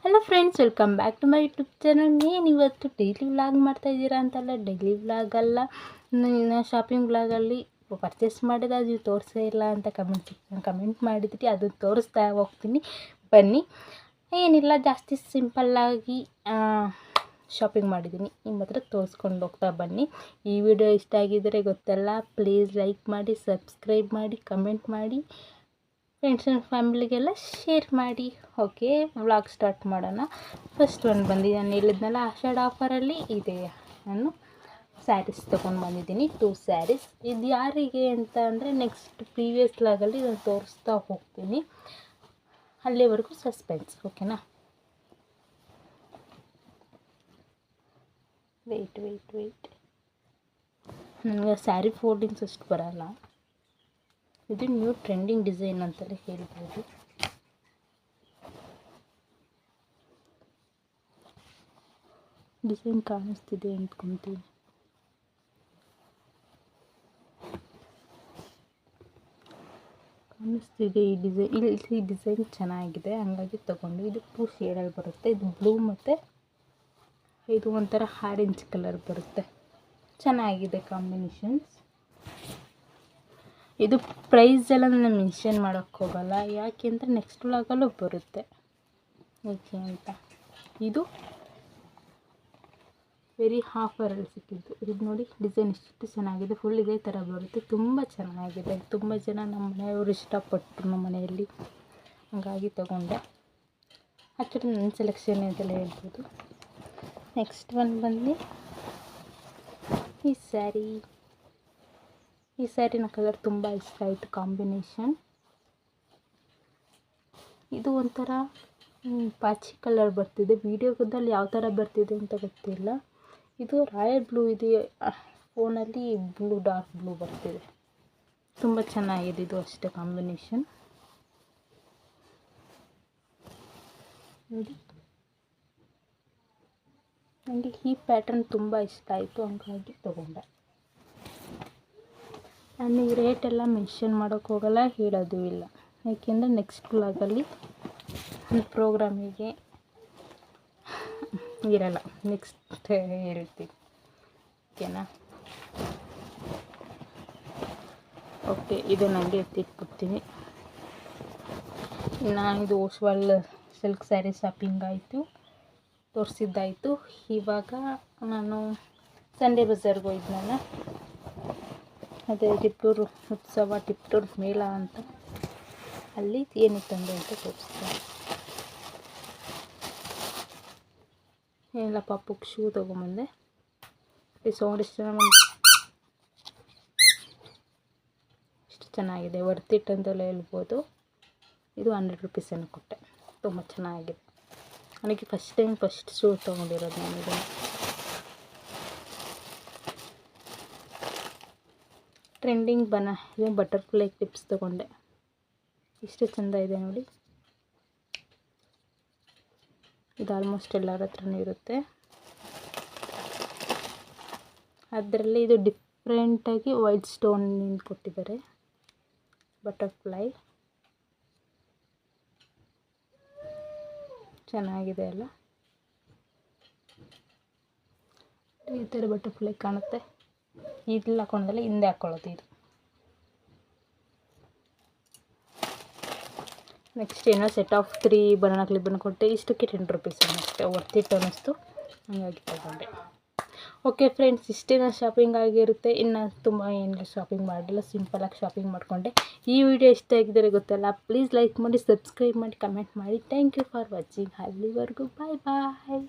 Hello friends, welcome back to my YouTube channel. ಏನು ಇವತ್ತು daily vlog ಮಾಡ್ತಾಯಿದ್ದೀರಾ ಅಂತಲ್ಲ, ಡೈಲಿ ವ್ಲಾಗ್ ಅಲ್ಲ, ಶಾಪಿಂಗ್ ವ್ಲಾಗಲ್ಲಿ ಪರ್ಚೇಸ್ ಮಾಡಿದ ಅದು ತೋರಿಸೇ ಇಲ್ಲ ಅಂತ ಕಮೆಂಟ್ ಮಾಡಿದ್ರಿ. ಅದು ತೋರಿಸ್ತಾ ಹೋಗ್ತೀನಿ ಬನ್ನಿ. ಏನಿಲ್ಲ, ಜಾಸ್ತಿ ಸಿಂಪಲ್ಲಾಗಿ ಶಾಪಿಂಗ್ ಮಾಡಿದ್ದೀನಿ. ನಿಮ್ಮ ಹತ್ರ ತೋರಿಸ್ಕೊಂಡು ಹೋಗ್ತಾ ಬನ್ನಿ. ಈ ವಿಡಿಯೋ ಇಷ್ಟ ಆಗಿದ್ದರೆ ಗೊತ್ತಲ್ಲ, ಪ್ಲೀಸ್ ಲೈಕ್ ಮಾಡಿ, ಸಬ್ಸ್ಕ್ರೈಬ್ ಮಾಡಿ, ಕಮೆಂಟ್ ಮಾಡಿ, ಫ್ರೆಂಡ್ಸ್ ಆ್ಯಂಡ್ ಫ್ಯಾಮಿಲಿಗೆಲ್ಲ ಶೇರ್ ಮಾಡಿ. ಓಕೆ, ವ್ಲಾಗ್ ಸ್ಟಾರ್ಟ್ ಮಾಡೋಣ. ಫಸ್ಟ್ ಒಂದು ಬಂದಿದೆ, ನಾನು ಹೇಳಿದ್ನಲ್ಲ ಆಷಾಢ ಆಫರಲ್ಲಿ ಇದೆ. ನಾನು ಸ್ಯಾರೀಸ್ ತೊಗೊಂಡು ಬಂದಿದ್ದೀನಿ, 2 ಸ್ಯಾರೀಸ್. ಇದು ಯಾರಿಗೆ ಅಂತ ಅಂದರೆ ನೆಕ್ಸ್ಟ್ ಪ್ರೀವಿಯಸ್ ವ್ಲಾಗಲ್ಲಿ ನಾನು ತೋರಿಸ್ತಾ ಹೋಗ್ತೀನಿ. ಅಲ್ಲಿವರೆಗೂ ಸಸ್ಪೆನ್ಸ್, ಓಕೆನಾ? ವೆಯ್ಟ್ ನನಗೆ ಸ್ಯಾರಿ ಫೋಲ್ಡಿಂಗ್ಸ್ ಅಷ್ಟು ಬರೋಲ್ಲ. ಇದು ನ್ಯೂ ಟ್ರೆಂಡಿಂಗ್ ಡಿಸೈನ್ ಅಂತಲೇ ಹೇಳ್ಬೋದು. ಡಿಸೈನ್ ಕಾಣಿಸ್ತಿದೆ ಅಂದ್ಕೊತೀನಿ. ಈ ಡಿಸೈನ್ ಚೆನ್ನಾಗಿದೆ, ಹಂಗಾಗಿ ತೊಗೊಂಡು. ಇದು 2 ಶೇಡಲ್ಲಿ ಬರುತ್ತೆ. ಇದು ಬ್ಲೂ ಮತ್ತು ಇದು ಒಂಥರ ಆರೆಂಜ್ ಕಲರ್ ಬರುತ್ತೆ. ಚೆನ್ನಾಗಿದೆ ಕಾಂಬಿನೇಷನ್ಸ್. ಇದು ಪ್ರೈಸ್ ಎಲ್ಲ ನಾನು ಮೆನ್ಷನ್ ಮಾಡೋಕ್ಕೆ ಹೋಗಲ್ಲ, ಯಾಕೆ ಅಂದರೆ ನೆಕ್ಸ್ಟ್ ವ್ಲಾಗಲ್ಲೂ ಬರುತ್ತೆ ಏಕೆ ಅಂತ. ಇದು ವೆರಿ ಆಫರಲ್ಲಿ ಸಿಕ್ಕಿದ್ದು. ಇದು ನೋಡಿ, ಡಿಸೈನ್ ಎಷ್ಟು ಚೆನ್ನಾಗಿದೆ. ಫುಲ್ ಇದೇ ಥರ ಬರುತ್ತೆ, ತುಂಬ ಚೆನ್ನಾಗಿದೆ. ತುಂಬ ಜನ ನಮ್ಮ ಮನೆಯವರು ಇಷ್ಟಪಟ್ಟರು ನಮ್ಮ ಮನೆಯಲ್ಲಿ, ಹಾಗಾಗಿ ತೊಗೊಂಡೆ. ಆ್ಯಕ್ಚುಲಿ ನನ್ನ ಸೆಲೆಕ್ಷನ್ ಇದೆಲ್ಲ ಹೇಳ್ಬೋದು. ನೆಕ್ಸ್ಟ್ ಒಂದು ಬಂದು ಈ ಸ್ಯಾರಿನ ಕಲರ್ ತುಂಬ ಇಷ್ಟ ಆಯಿತು, ಕಾಂಬಿನೇಷನ್. ಇದು ಒಂಥರ ಪಾಚಿ ಕಲರ್ ಬರ್ತಿದೆ. ವಿಡಿಯೋದಲ್ಲಿ ಯಾವ ಥರ ಬರ್ತಿದೆ ಅಂತ ಗೊತ್ತಿಲ್ಲ. ಇದು ರಾಯಲ್ ಬ್ಲೂ ಇದೆ, ಫೋನಲ್ಲಿ ಬ್ಲೂ, ಡಾರ್ಕ್ ಬ್ಲೂ ಬರ್ತಿದೆ. ತುಂಬ ಚೆನ್ನಾಗಿದೆ ಇದು ಅಷ್ಟೇ ಕಾಂಬಿನೇಷನ್. ನೋಡಿ, ನನಗೆ ಈ ಪ್ಯಾಟರ್ನ್ ತುಂಬ ಇಷ್ಟ ಆಯಿತು, ಹಂಗಾಗಿ ತೊಗೊಂಡೆ. ನಾನು ಈ ರೇಟೆಲ್ಲ ಮೆನ್ಷನ್ ಮಾಡೋಕ್ಕೆ ಹೋಗಲ್ಲ, ಹೇಳೋದು ಇಲ್ಲ. ಏಕೆಂದರೆ ನೆಕ್ಸ್ಟ್ ವ್ಲಾಗಲ್ಲಿ ಪ್ರೋಗ್ರಾಮಿಗೆ ಇರಲ್ಲ, ನೆಕ್ಸ್ಟ್ ಹೇಳ್ತೀವಿ, ಓಕೆನಾ? ಓಕೆ, ಇದು ನನಗೆ ಎತ್ತಿಟ್ಬಿಡ್ತೀನಿ. ಇನ್ನು ಇದು ಓಸ್ವಾಲ್ ಸಿಲ್ಕ್ ಸ್ಯಾರಿ ಶಾಪಿಂಗ್ ಆಯಿತು, ತೋರಿಸಿದ್ದಾಯಿತು. ಇವಾಗ ನಾನು ಸಂಡೇ ಬಜಾರ್ಗೆ ಹೋಗಿದ್ನಲ್ಲ, ಅದೇ ಟಿಪ್ಟೂರು ಉತ್ಸವ, ಟಿಪ್ಟೂರು ಮೇಳ ಅಂತ, ಅಲ್ಲಿ ಏನಿತ್ತು ತಂದೆ ಅಂತ ತೋರಿಸ್ತೀನಿ. ಏನಿಲ್ಲ, ಪಾಪುಗೆ ಶೂ ತೊಗೊಂಬಂದೆ. ಈ ಸೌಂಡ್ ಎಷ್ಟು ಚೆನ್ನಾಗಿದೆ, ವರ್ತಿಟ್ ಅಂತೆಲ್ಲ ಹೇಳ್ಬೋದು. ಇದು 100 ರೂಪೀಸನ್ನು ಕೊಟ್ಟೆ, ತುಂಬ ಚೆನ್ನಾಗಿದೆ. ನನಗೆ ಫಸ್ಟ್ ಶೂ ತೊಗೊಂಡಿರೋದು ನಾನು ಇದನ್ನು. ಟ್ರೆಂಡಿಂಗ್ ಇದು ಬಟರ್ಫ್ಲೈ ಕ್ಲಿಪ್ಸ್ ತೊಗೊಂಡೆ. ಇಷ್ಟು ಚೆಂದ ಇದೆ ನೋಡಿ. ಇದು ಆಲ್ಮೋಸ್ಟ್ ಎಲ್ಲರ ಹತ್ರನೂ ಇರುತ್ತೆ. ಅದರಲ್ಲಿ ಇದು ಡಿಫ್ರೆಂಟಾಗಿ ವೈಟ್ ಸ್ಟೋನ್ ಕೊಟ್ಟಿದ್ದಾರೆ, ಬಟರ್ಫ್ಲೈ. ಚೆನ್ನಾಗಿದೆ ಅಲ್ಲ, ಈ ಥರ ಬಟರ್ಫ್ಲೈ ಕಾಣುತ್ತೆ. ಇಲ್ಲಿ ಹಾಕೊಂಡಲ್ಲ, ಹಿಂದೆ ಹಾಕ್ಕೊಳ್ಳೋದು ಇದು. ನೆಕ್ಸ್ಟ್ ಏನೋ ಸೆಟ್ ಆಫ್ 3 ಬನಾನಾ ಕ್ಲಿಪ್ಪನ್ನು ಕೊಟ್ಟೆ. ಇಷ್ಟಕ್ಕೆ 10 ರೂಪೀಸ್ ಅಷ್ಟೇ, ವರ್ತಿಟ್ ಅನ್ನಿಸ್ತು, ಹಾಗಾಗಿ ತಗೊಂಡೆ. ಓಕೆ ಫ್ರೆಂಡ್ಸ್, ಇಷ್ಟೇ ನಾನು ಶಾಪಿಂಗ್ ಆಗಿರುತ್ತೆ. ಇನ್ನು ತುಂಬ ಏನಿಲ್ಲ, ಶಾಪಿಂಗ್ ಮಾಡಿಲ್ಲ, ಸಿಂಪಲಾಗಿ ಶಾಪಿಂಗ್ ಮಾಡಿಕೊಂಡೆ. ಈ ವಿಡಿಯೋ ಇಷ್ಟ ಆಗಿದ್ದರೆ ಗೊತ್ತಲ್ಲ, ಪ್ಲೀಸ್ ಲೈಕ್ ಮಾಡಿ, ಸಬ್ಸ್ಕ್ರೈಬ್ ಮಾಡಿ, ಕಮೆಂಟ್ ಮಾಡಿ. Thank you for watching. ಅಲ್ಲಿವರೆಗೂ ಬಾಯ್ ಬಾಯ್.